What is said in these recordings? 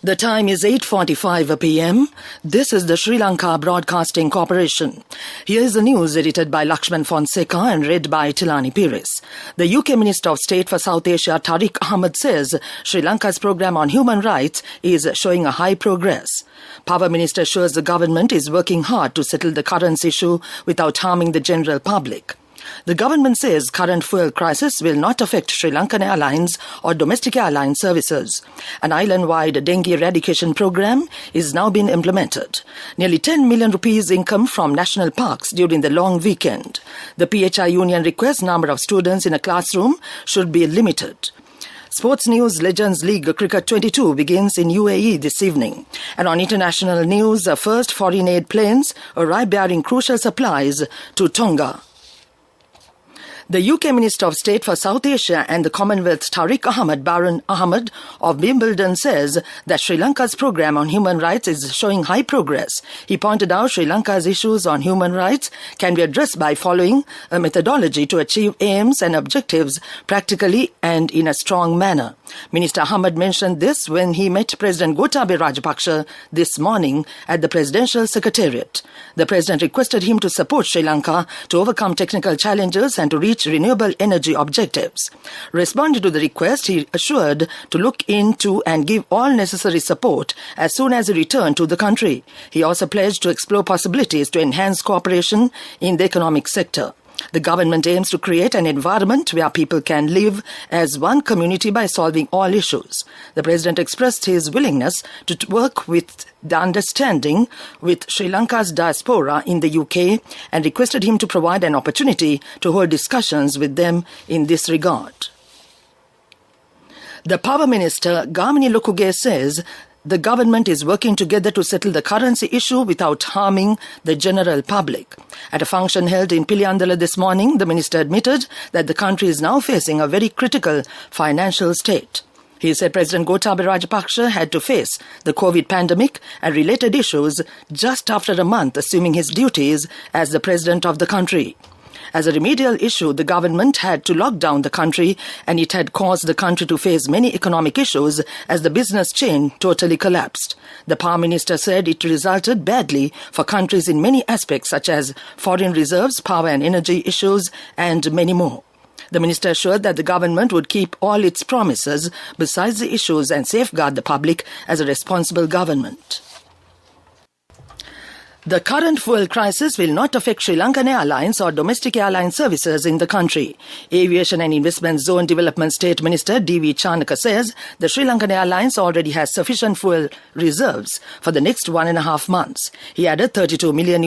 The time is 8:45 p.m. This is the Sri Lanka Broadcasting Corporation. Here is the news edited by Lakshman Fonseca and read by Tilani Pires. The UK Minister of State for South Asia, Tariq Ahmad, says Sri Lanka's program on human rights is showing a high progress. Power Minister assures the government is working hard to settle the currency issue without harming the general public. The government says current fuel crisis will not affect Sri Lankan airlines or domestic airline services. An island-wide dengue eradication program is now being implemented. Nearly 10 million rupees income from national parks during the long weekend. The PHI union requests number of students in a classroom should be limited. Sports news, Legends League Cricket 22 begins in UAE this evening. And on international news, the first foreign aid planes arrive bearing crucial supplies to Tonga. The UK Minister of State for South Asia and the Commonwealth, Tariq Ahmad Baron Ahmad of Wimbledon, says that Sri Lanka's program on human rights is showing high progress. He pointed out Sri Lanka's issues on human rights can be addressed by following a methodology to achieve aims and objectives practically and in a strong manner. Minister Ahmad mentioned this when he met President Gotabaya Rajapaksa this morning at the Presidential Secretariat. The President requested him to support Sri Lanka to overcome technical challenges and to reach renewable energy objectives. Responding to the request, he assured to look into and give all necessary support as soon as he returned to the country. He also pledged to explore possibilities to enhance cooperation in the economic sector. The government aims to create an environment where people can live as one community by solving all issues. The President expressed his willingness to work with the understanding with Sri Lanka's diaspora in the UK and requested him to provide an opportunity to hold discussions with them in this regard. The Power Minister, Gamini Lokuge, says the government is working together to settle the currency issue without harming the general public. At a function held in Piliyandala this morning, the minister admitted that the country is now facing a very critical financial state. He said President Gotabaya Rajapaksa had to face the COVID pandemic and related issues just after a month assuming his duties as the president of the country. As a remedial issue, the government had to lock down the country and it had caused the country to face many economic issues as the business chain totally collapsed. The Power Minister said it resulted badly for countries in many aspects such as foreign reserves, power and energy issues and many more. The minister assured that the government would keep all its promises besides the issues and safeguard the public as a responsible government. The current fuel crisis will not affect Sri Lankan airlines or domestic airline services in the country. Aviation and Investment Zone Development State Minister D.V. Chanaka says the Sri Lankan Airlines already has sufficient fuel reserves for the next 1.5 months. He added $32 million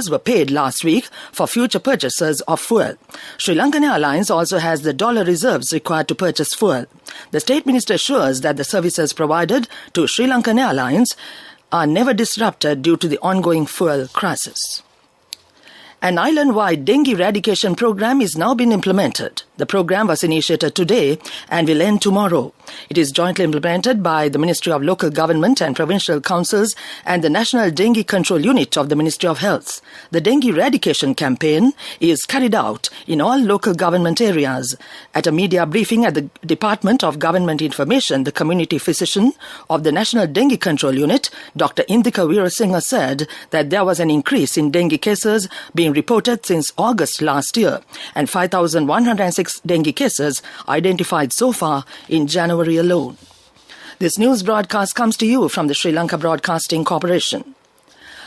were paid last week for future purchases of fuel. Sri Lankan Airlines also has the dollar reserves required to purchase fuel. The State Minister assures that the services provided to Sri Lankan Airlines are never disrupted due to the ongoing fuel crisis. An island-wide dengue eradication program is now being implemented. The program was initiated today and will end tomorrow. It is jointly implemented by the Ministry of Local Government and Provincial Councils and the National Dengue Control Unit of the Ministry of Health. The dengue eradication campaign is carried out in all local government areas. At a media briefing at the Department of Government Information, the community physician of the National Dengue Control Unit, Dr. Indika Veerasinghe, said that there was an increase in dengue cases being reported since August last year and 5,106 dengue cases identified so far in January alone. This news broadcast comes to you from the Sri Lanka Broadcasting Corporation.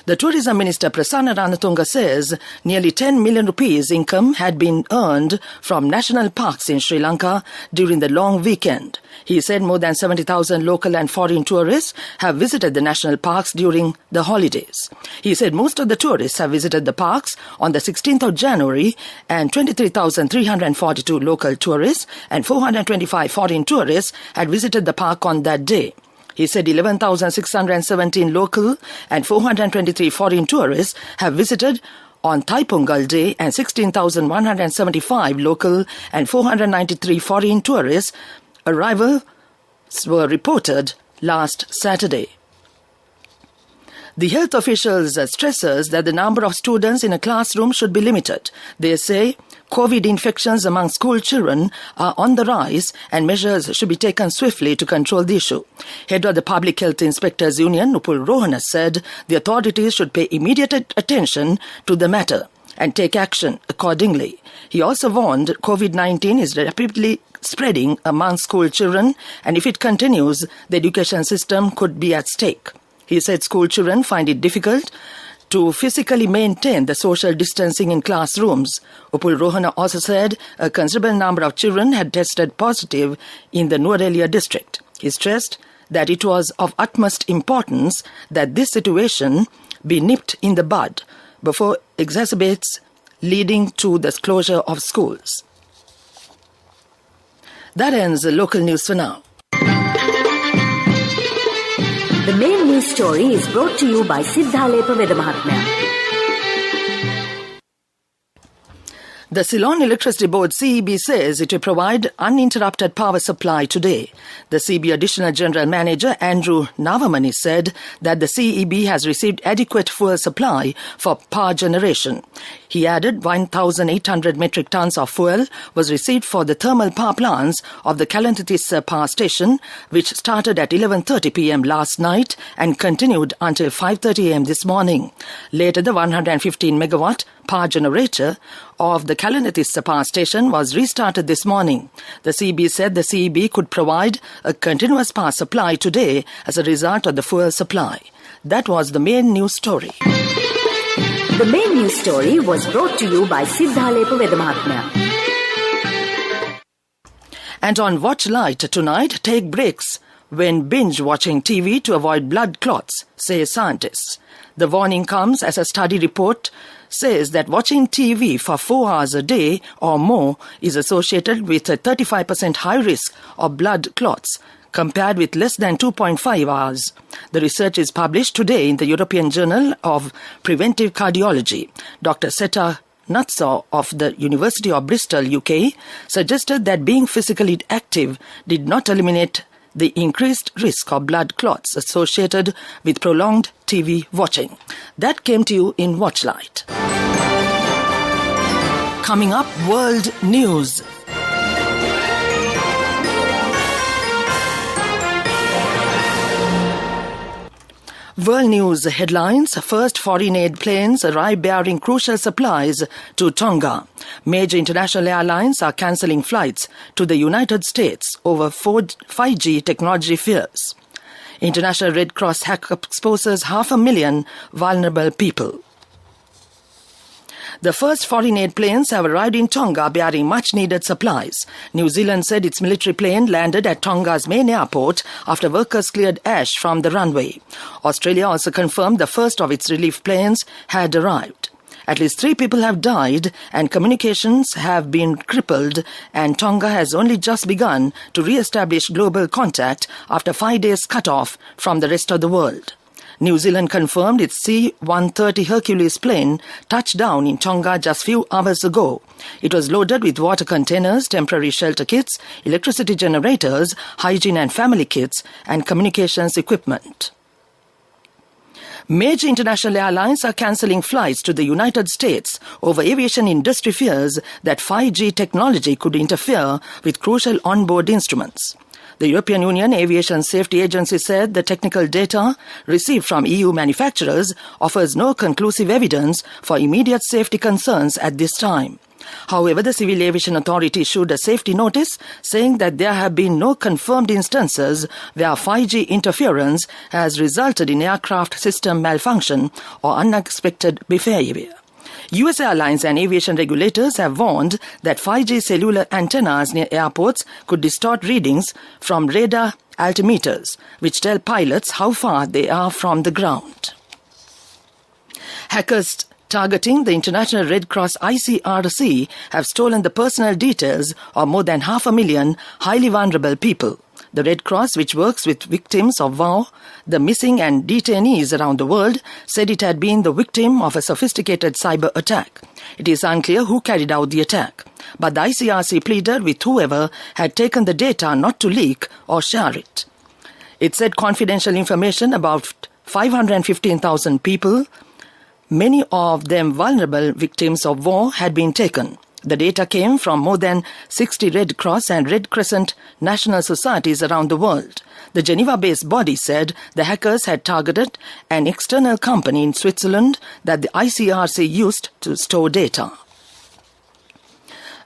The Tourism Minister Prasanna Ranatunga says nearly 10 million rupees income had been earned from national parks in Sri Lanka during the long weekend. He said more than 70,000 local and foreign tourists have visited the national parks during the holidays. He said most of the tourists have visited the parks on the 16th of January and 23,342 local tourists and 425 foreign tourists had visited the park on that day. He said 11,617 local and 423 foreign tourists have visited on Thai Pongal Day and 16,175 local and 493 foreign tourists arrivals were reported last Saturday. The health officials stresses that the number of students in a classroom should be limited. They say COVID infections among school children are on the rise and measures should be taken swiftly to control the issue. Head of the Public Health Inspectors Union, Upul Rohana, said the authorities should pay immediate attention to the matter and take action accordingly. He also warned COVID-19 is rapidly spreading among school children and if it continues, the education system could be at stake. He said school children find it difficult to physically maintain the social distancing in classrooms. Upul Rohana also said a considerable number of children had tested positive in the Nuwara district. He stressed that it was of utmost importance that this situation be nipped in the bud before it exacerbates, leading to the closure of schools. That ends the local news for now. The main news story is brought to you by Siddhalepa Vedamahatmya. The Ceylon Electricity Board CEB says it will provide uninterrupted power supply today. The CEB Additional General Manager Andrew Navamani said that the CEB has received adequate fuel supply for power generation. He added 1,800 metric tons of fuel was received for the thermal power plants of the Kalanthitissa power station, which started at 11:30 p.m. last night and continued until 5:30 a.m. this morning. Later, the 115 megawatt power generator of the Kalanthitissa power station was restarted this morning. The CEB said the CEB could provide a continuous power supply today as a result of the fuel supply. That was the main news story. The main news story was brought to you by Siddhalepa Vedamahatmya. And on Watch Light tonight, take breaks when binge watching TV to avoid blood clots, say scientists. The warning comes as a study report says that watching TV for 4 hours a day or more is associated with a 35% high risk of blood clots, compared with less than 2.5 hours. The research is published today in the European Journal of Preventive Cardiology. Dr. Seta Nutsaw of the University of Bristol, UK, suggested that being physically active did not eliminate the increased risk of blood clots associated with prolonged TV watching. That came to you in Watchlight. Coming up, World News. World News headlines. First foreign aid planes arrive bearing crucial supplies to Tonga. Major international airlines are cancelling flights to the United States over 5G technology fears. International Red Cross hack exposes 500,000 vulnerable people. The first foreign aid planes have arrived in Tonga bearing much-needed supplies. New Zealand said its military plane landed at Tonga's main airport after workers cleared ash from the runway. Australia also confirmed the first of its relief planes had arrived. At least 3 people have died and communications have been crippled, and Tonga has only just begun to re-establish global contact after 5 days cut off from the rest of the world. New Zealand confirmed its C-130 Hercules plane touched down in Tonga just few hours ago. It was loaded with water containers, temporary shelter kits, electricity generators, hygiene and family kits, and communications equipment. Major international airlines are cancelling flights to the United States over aviation industry fears that 5G technology could interfere with crucial onboard instruments. The European Union Aviation Safety Agency said the technical data received from EU manufacturers offers no conclusive evidence for immediate safety concerns at this time. However, the Civil Aviation Authority issued a safety notice saying that there have been no confirmed instances where 5G interference has resulted in aircraft system malfunction or unexpected behavior. US airlines and aviation regulators have warned that 5G cellular antennas near airports could distort readings from radar altimeters, which tell pilots how far they are from the ground. Hackers targeting the International Red Cross ICRC have stolen the personal details of more than 500,000 highly vulnerable people. The Red Cross, which works with victims of war, the missing and detainees around the world, said it had been the victim of a sophisticated cyber attack. It is unclear who carried out the attack, but the ICRC pleaded with whoever had taken the data not to leak or share it. It said confidential information about 515,000 people, many of them vulnerable victims of war, had been taken. The data came from more than 60 Red Cross and Red Crescent national societies around the world. The Geneva-based body said the hackers had targeted an external company in Switzerland that the ICRC used to store data.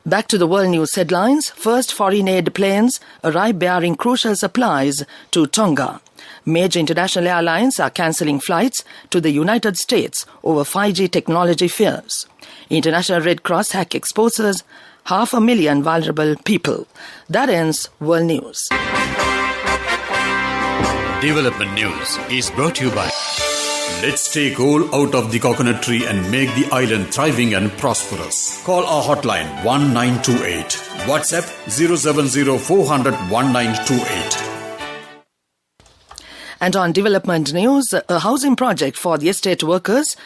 Back to the world news headlines. First foreign aid planes arrive bearing crucial supplies to Tonga. Major international airlines are cancelling flights to the United States over 5G technology fears. International Red Cross hack exposes 500,000 vulnerable people. That ends World News. Development News is brought to you by Let's take all out of the coconut tree and make the island thriving and prosperous. Call our hotline 1928. WhatsApp 070 400 1928. And on development news, a housing project for the estate workers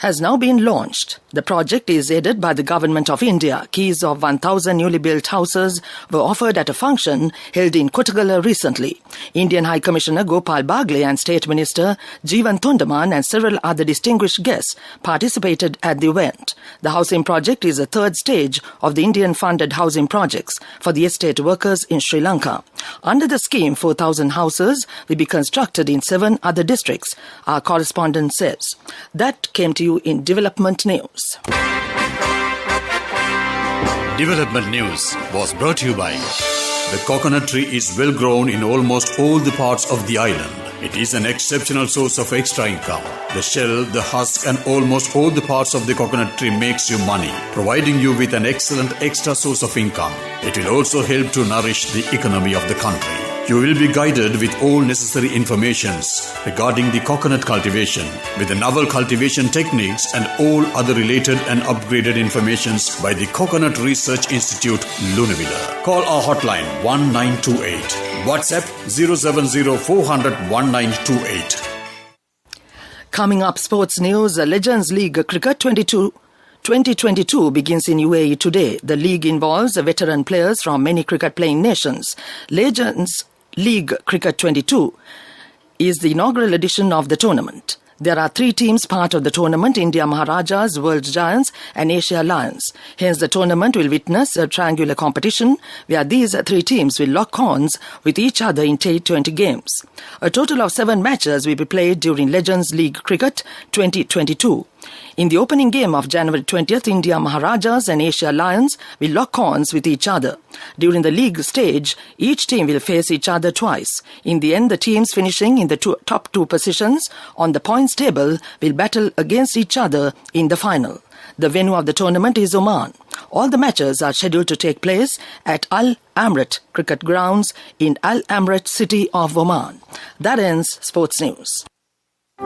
has now been launched. The project is aided by the Government of India. Keys of 1,000 newly built houses were offered at a function held in Kottagala recently. Indian High Commissioner Gopal Bagle and State Minister Jeevan Thondaman and several other distinguished guests participated at the event. The housing project is the third stage of the Indian-funded housing projects for the estate workers in Sri Lanka. Under the scheme, 4,000 houses will be constructed in 7 other districts, our correspondent says. That came to you in Development News. Development News was brought to you by the coconut tree is well grown in almost all the parts of the island. It is an exceptional source of extra income. The shell, the husk and almost all the parts of the coconut tree makes you money, providing you with an excellent extra source of income. It will also help to nourish the economy of the country. You will be guided with all necessary informations regarding the coconut cultivation, with the novel cultivation techniques and all other related and upgraded informations by the Coconut Research Institute, Lunavilla. Call our hotline 1928. WhatsApp 070 400 1928. Coming up, sports news. The Legends League Cricket 2022 begins in UAE today. The league involves veteran players from many cricket-playing nations. Legends League Cricket 22 is the inaugural edition of the tournament. There are 3 teams part of the tournament: India Maharajas, World Giants and Asia Lions. Hence, the tournament will witness a triangular competition where these 3 teams will lock horns with each other in T20 games. A total of 7 matches will be played during Legends League Cricket 2022. In the opening game of January 20th, India Maharajas and Asia Lions will lock horns with each other. During the league stage, each team will face each other twice. In the end, the teams finishing in the top 2 positions on the points table will battle against each other in the final. The venue of the tournament is Oman. All the matches are scheduled to take place at Al Amrit Cricket Grounds in Al Amrit city of Oman. That ends Sports News.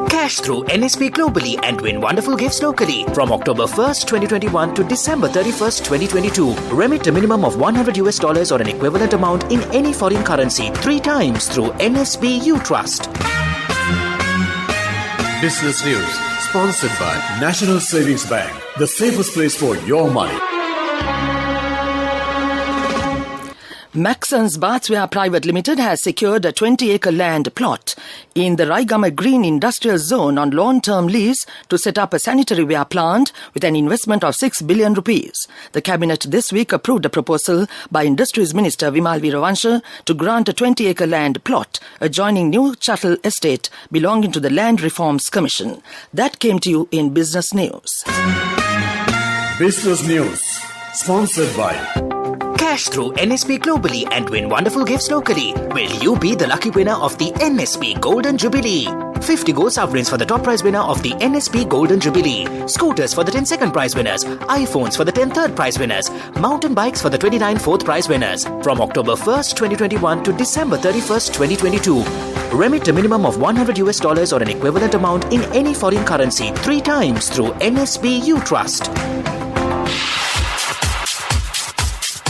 Cash through NSP globally and win wonderful gifts locally. From October 1st, 2021 to December 31st, 2022. Remit a minimum of $100 or an equivalent amount in any foreign currency 3 times through NSB U Trust. Business News, sponsored by National Savings Bank, the safest place for your money. Maxon's Bathware Private Limited has secured a 20-acre land plot in the Raigama Green Industrial Zone on long-term lease to set up a sanitary ware plant with an investment of 6 billion rupees. The Cabinet this week approved a proposal by Industries Minister Vimal Veeravansha to grant a 20-acre land plot adjoining New Chattel Estate belonging to the Land Reforms Commission. That came to you in Business News. Business News, sponsored by Cash through NSP globally and win wonderful gifts locally. Will you be the lucky winner of the NSP Golden Jubilee? 50 gold sovereigns for the top prize winner of the NSP Golden Jubilee. Scooters for the 10 second prize winners. iPhones for the 10 third prize winners. Mountain bikes for the 29 fourth prize winners. From October 1st, 2021 to December 31st, 2022. Remit a minimum of $100 or an equivalent amount in any foreign currency 3 times through NSB U Trust.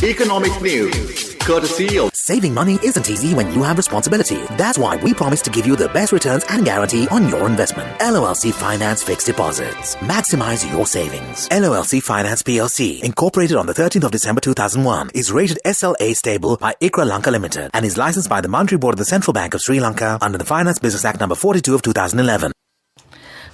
Economic news, courtesy of Saving money isn't easy when you have responsibility. That's why we promise to give you the best returns and guarantee on your investment. LOLC Finance Fixed Deposits. Maximize your savings. LOLC Finance PLC, incorporated on the 13th of December 2001, is rated SLA stable by ICRA Lanka Limited and is licensed by the Monetary Board of the Central Bank of Sri Lanka under the Finance Business Act number 42 of 2011.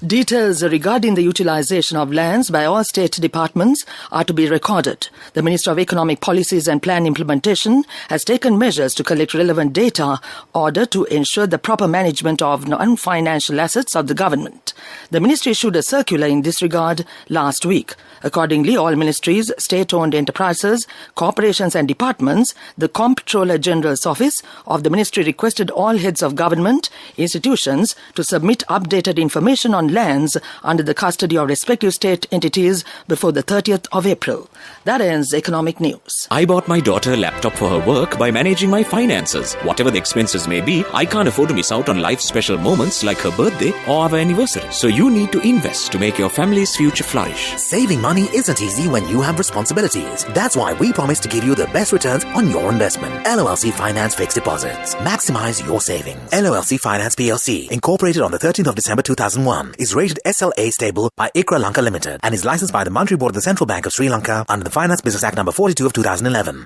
Details regarding the utilization of lands by all state departments are to be recorded. The Minister of Economic Policies and Plan Implementation has taken measures to collect relevant data in order to ensure the proper management of non-financial assets of the government. The ministry issued a circular in this regard last week. Accordingly, all ministries, state-owned enterprises, corporations and departments, the Comptroller General's Office of the ministry requested all heads of government institutions to submit updated information on lands under the custody of respective state entities before the 30th of April. That ends economic news. I bought my daughter a laptop for her work by managing my finances. Whatever the expenses may be, I can't afford to miss out on life's special moments like her birthday or our anniversary. So you need to invest to make your family's future flourish. Saving money isn't easy when you have responsibilities. That's why we promise to give you the best returns on your investment. LOLC Finance Fixed Deposits. Maximize your savings. LOLC Finance PLC, incorporated on the 13th of December 2001, is rated SLA stable by ICRA Lanka Limited and is licensed by the Monetary Board of the Central Bank of Sri Lanka under the Finance Business Act number 42 of 2011.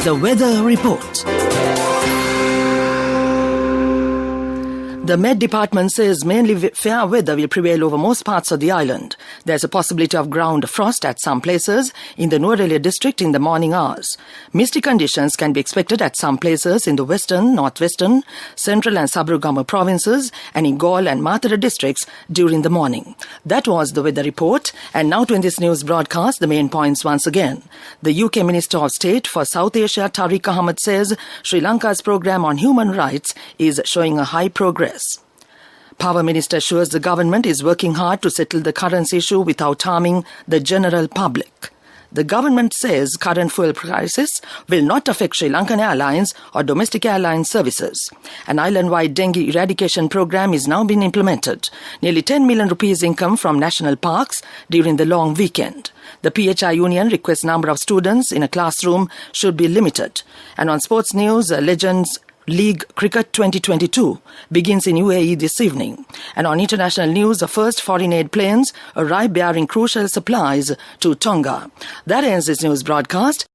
The Weather Report. The Met Department says mainly fair weather will prevail over most parts of the island. There's a possibility of ground frost at some places in the Nuwara district in the morning hours. Misty conditions can be expected at some places in the western, northwestern, central and Sabarugama provinces and in Galle and Matara districts during the morning. That was the weather report. And now to in this news broadcast, the main points once again. The UK Minister of State for South Asia, Tariq Ahmed, says Sri Lanka's program on human rights is showing a high progress. Power Minister assures the government is working hard to settle the currency issue without harming the general public. The government says current fuel crisis will not affect Sri Lankan Airlines or domestic airline services. An island-wide dengue eradication program is now being implemented. Nearly 10 million rupees income from national parks during the long weekend. The PHI Union requests number of students in a classroom should be limited. And on sports news, Legends League Cricket 2022 begins in UAE this evening. And on international news, the first foreign aid planes arrive bearing crucial supplies to Tonga. That ends this news broadcast.